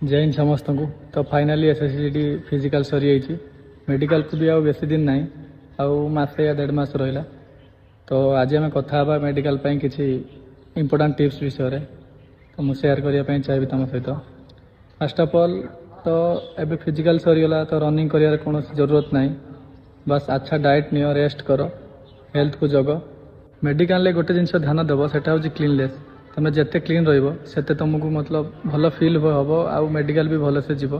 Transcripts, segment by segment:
जय हिंद समस्त को। तो फाइनाली एसएससीटी फिजिकल सरी जाइए। मेडिकल को भी बेस दिन ना आसे या 1.5 मास रहा। तो आज आम कथा मेडिकल किसी इंपोर्टाट टिप्स विषय तो मुझे सेयार करने चाहिए तुम सहित। फर्स्ट ऑफ ऑल तो एबे फिजिकल सरीगला तो रनिंग कर कौन जरूरत ना। बस अच्छा डाइट नियो, रेस्ट कर, हेल्थ को जग। मेडिकल गोटे जिन ध्यान देव से हूँ क्लीनलेस। तुम जिते क्लीन रही तुमको मतलब भल फिल हम आउ मेडिकल भी भल से जीव।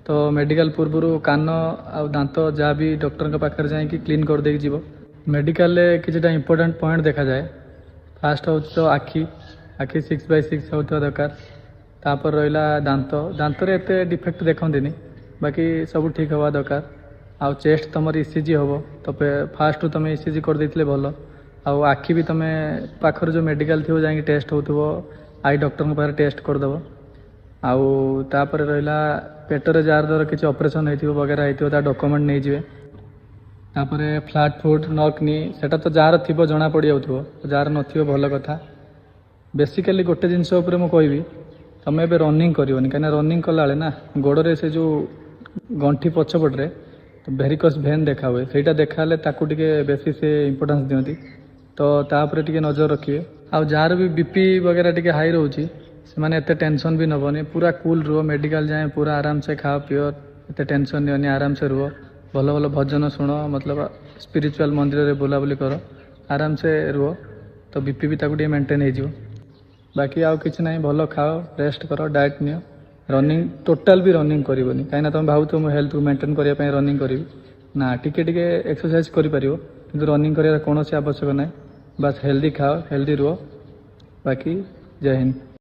तो मेडिकल पूर्व कान आ दांत जहाँ भी डॉक्टर पाखे जाकि क्लीन कर देक जीव। मेडिकल किसी इंपोर्टेंट पॉइंट देखा जाए। फास्ट हूँ तो आखि 6/6 होता दरकार। तापर रहा दांत, दांतर एत डिफेक्ट देखते बाकी सब ठीक हवा दरकार। आउ चेस्ट तुम ईसीजी हम तो फास्ट तुम ईसीजी कर देते भल। आउ आखि भी तुम पाखर जो मेडिकल थी जाकि टेस्ट हो आई डॉक्टर पाखे टेस्ट करदेव। आउ तापर रहा पेटर जार द्वारा किसी ऑपरेशन हो वगैरह होता डॉक्यूमेंट नहीं जाए। तापर फ्लैट फुट नक नी सेटा तो जार थी जना पड़ जाऊ, जार न भल कथा। बेसिकली गोटे जिनस मुझे तुम ए रनिंग करनी कहीं रनिंग कला ना गोड़े से जो गंठी पछपटे तो भेरिकस भेन देखा हुए सहीटा देखा बेसी से इंपोर्टेंस दिखती। तो तापर टे नजर रखिए। आउ जार भी बीपी वगैरह टे हाई रोचे से मैंने एत टेंशन भी नबनी। पूरा कूल रुह, मेडिकल जाए पूरा आराम से खाओ पिओ, एत टेंशन नहीं, आराम से रुह। भल भल भजन शुण, मतलब स्पिरिचुअल मंदिर में बुलाबुली कर, आराम से रुह। तो बीपी भी ताकू मेंटेन हो। बाकी आउ किसी ना, भल खाओ, रेस्ट कर, डाइट नियो। रनिंग टोटाल भी रनिंग करनी कहीं तुम भाव तुम हेल्थ को मेंटेन करने रनिंग करी ना। टिके एक्सरसाइज कर रनिंग कर कौन आवश्यक ना। बस हेल्दी खाओ, हेल्दी रुह। बाकी जय हिंद।